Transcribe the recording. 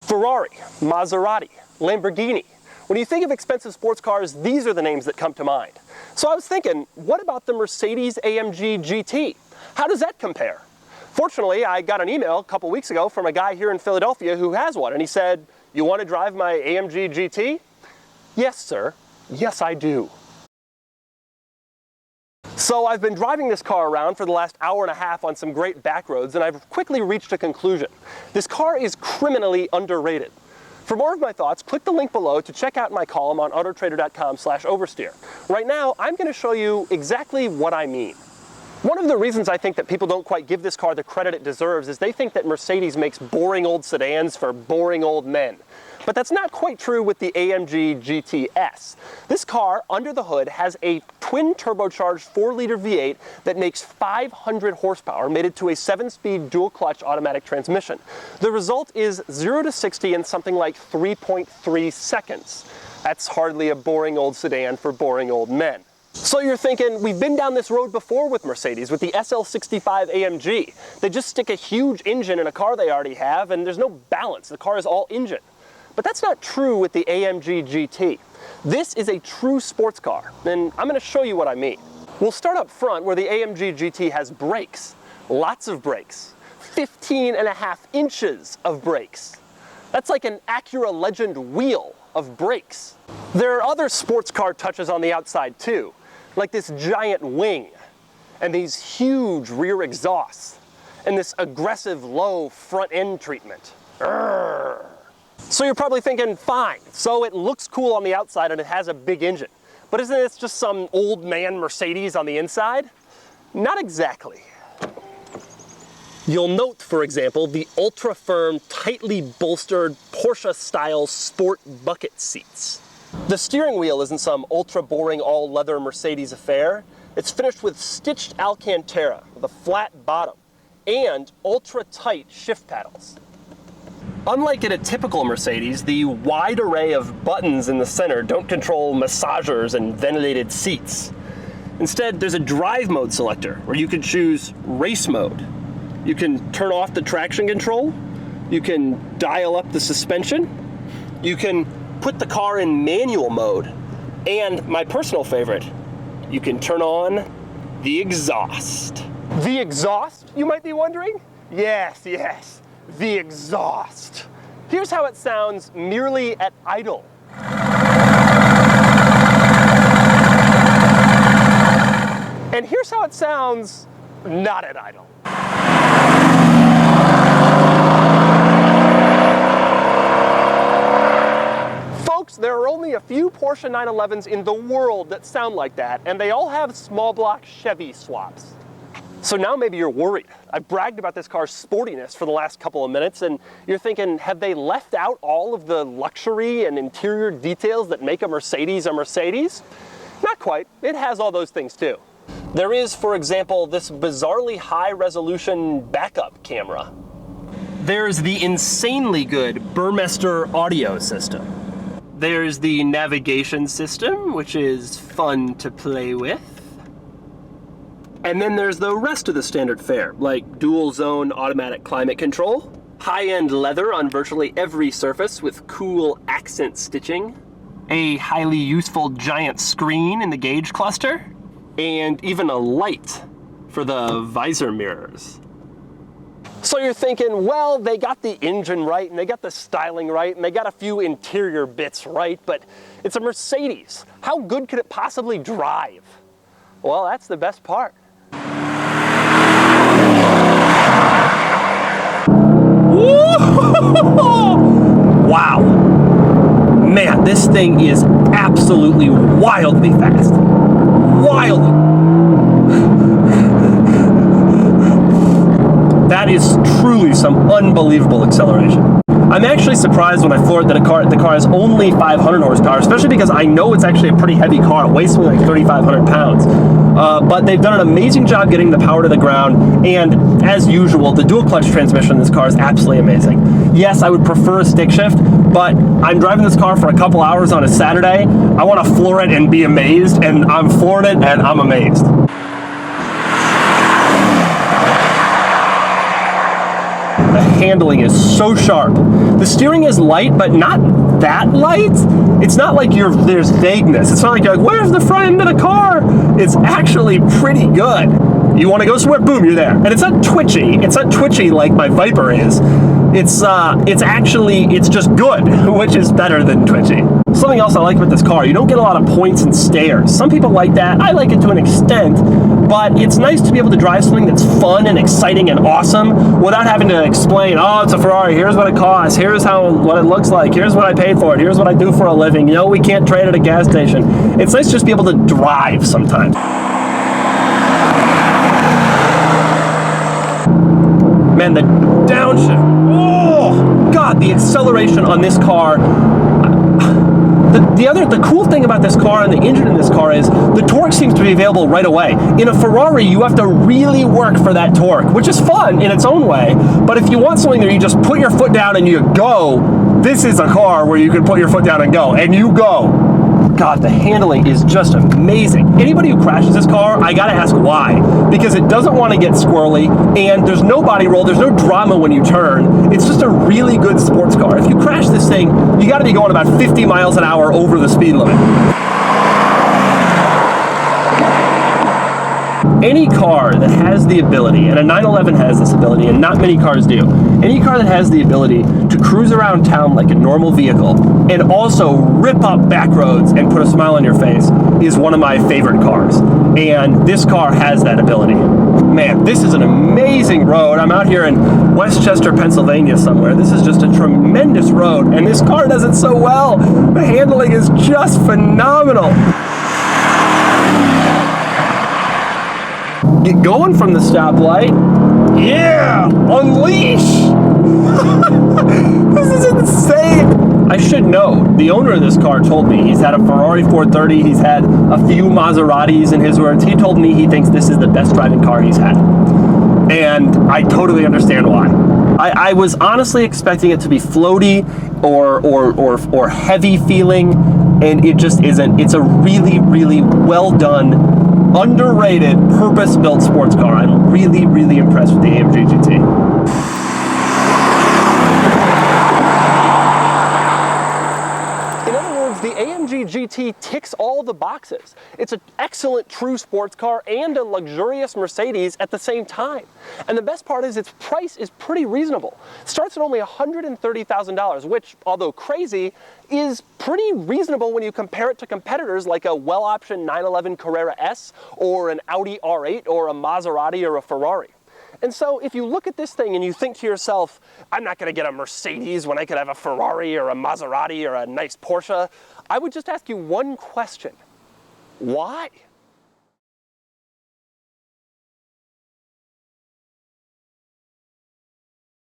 Ferrari, Maserati, Lamborghini. When you think of expensive sports cars, these are the names that come to mind. So I was thinking, what about the Mercedes-AMG GT? How does that compare? Fortunately, I got an email a couple weeks ago from a guy here in Philadelphia who has one, and he said, "You want to drive my AMG GT?" Yes, sir. Yes, I do. So I've been driving this car around for the last hour and a half on some great back roads, and I've quickly reached a conclusion. This car is criminally underrated. For more of my thoughts, click the link below to check out my column on autotrader.com/oversteer. Right now, I'm going to show you exactly what I mean. One of the reasons I think that people don't quite give this car the credit it deserves is they think that Mercedes makes boring old sedans for boring old men. But that's not quite true with the AMG GT S. This car, under the hood, has a twin turbocharged 4-liter V8 that makes 500 horsepower, mated to a 7-speed dual-clutch automatic transmission. The result is 0 to 60 in something like 3.3 seconds. That's hardly a boring old sedan for boring old men. So you're thinking, we've been down this road before with Mercedes, with the SL65 AMG. They just stick a huge engine in a car they already have, and there's no balance. The car is all engine. But that's not true with the AMG GT. This is a true sports car, and I'm going to show you what I mean. We'll start up front where the AMG GT has brakes. Lots of brakes. 15.5 inches of brakes. That's like an Acura Legend wheel of brakes. There are other sports car touches on the outside too, like this giant wing, and these huge rear exhausts, and this aggressive low front end treatment. Urgh. So you're probably thinking, fine, so it looks cool on the outside and it has a big engine, but isn't it just some old man Mercedes on the inside? Not exactly. You'll note, for example, the ultra-firm, tightly bolstered Porsche-style sport bucket seats. The steering wheel isn't some ultra-boring all-leather Mercedes affair. It's finished with stitched Alcantara with a flat bottom and ultra-tight shift paddles. Unlike in a typical Mercedes, the wide array of buttons in the center don't control massagers and ventilated seats. Instead, there's a drive mode selector where you can choose race mode. You can turn off the traction control. You can dial up the suspension. You can put the car in manual mode. And my personal favorite, you can turn on the exhaust. The exhaust, you might be wondering? Yes, the exhaust. Here's how it sounds merely at idle. And here's how it sounds not at idle. Folks, there are only a few Porsche 911s in the world that sound like that, and they all have small block Chevy swaps. So now maybe you're worried. I've bragged about this car's sportiness for the last couple of minutes, and you're thinking, have they left out all of the luxury and interior details that make a Mercedes a Mercedes? Not quite. It has all those things too. There is, for example, this bizarrely high-resolution backup camera. There's the insanely good Burmester audio system. There's the navigation system, which is fun to play with. And then there's the rest of the standard fare, like dual zone automatic climate control, high-end leather on virtually every surface with cool accent stitching, a highly useful giant screen in the gauge cluster, and even a light for the visor mirrors. So you're thinking, well, they got the engine right, and they got the styling right, and they got a few interior bits right, but it's a Mercedes. How good could it possibly drive? Well, that's the best part. Wow. Man, this thing is absolutely wildly fast. Wildly. That is truly some unbelievable acceleration. I'm actually surprised when I floor it that the car is only 500 horsepower, especially because I know it's actually a pretty heavy car. It weighs something like 3,500 pounds. But they've done an amazing job getting the power to the ground, and as usual, the dual clutch transmission in this car is absolutely amazing. Yes, I would prefer a stick shift, but I'm driving this car for a couple hours on a Saturday. I want to floor it and be amazed, and I'm flooring it and I'm amazed. The handling is so sharp. The steering is light, but not that light. It's not like there's vagueness. It's not like you're like, where's the front end of the car? It's actually pretty good. You want to go somewhere, boom, you're there. And it's not twitchy. It's not twitchy like my Viper is. It's just good, which is better than twitchy. Something else I like about this car, you don't get a lot of points and stares. Some people like that. I like it to an extent, but it's nice to be able to drive something that's fun and exciting and awesome without having to explain, oh, it's a Ferrari, here's what it costs, here's what it looks like, here's what I paid for it, here's what I do for a living. You know, we can't trade at a gas station. It's nice to just be able to drive sometimes. Man, the downshift. Oh, God, the acceleration on this car. The cool thing about this car and the engine in this car is the torque seems to be available right away. In a Ferrari, you have to really work for that torque, which is fun in its own way. But if you want something that you just put your foot down and you go, this is a car where you can put your foot down and go, and you go. God, the handling is just amazing. Anybody who crashes this car, I gotta ask why. Because it doesn't want to get squirrely, and there's no body roll, there's no drama when you turn. It's just a really good sports car. If you crash this thing, you gotta be going about 50 miles an hour over the speed limit. Any car that has the ability, and a 911 has this ability, and not many cars do, any car that has the ability to cruise around town like a normal vehicle and also rip up back roads and put a smile on your face is one of my favorite cars. And this car has that ability. Man, this is an amazing road. I'm out here in Westchester, Pennsylvania somewhere. This is just a tremendous road, and this car does it so well. The handling is just phenomenal. Get going from the stoplight. Yeah! Unleash! This is insane! I should know, the owner of this car told me he's had a Ferrari 430, he's had a few Maseratis in his words. He told me he thinks this is the best driving car he's had. And I totally understand why. I was honestly expecting it to be floaty or heavy feeling, and it just isn't. It's a really, really well done, underrated, purpose-built sports car. I'm really, really impressed with the AMG GT. In other words, the AMG GT ticks all the boxes. It's an excellent true sports car and a luxurious Mercedes at the same time. And the best part is its price is pretty reasonable. It starts at only $130,000, which, although crazy, is pretty reasonable when you compare it to competitors like a well-optioned 911 Carrera S or an Audi R8 or a Maserati or a Ferrari. And so if you look at this thing and you think to yourself, I'm not going to get a Mercedes when I could have a Ferrari or a Maserati or a nice Porsche, I would just ask you one question. Why?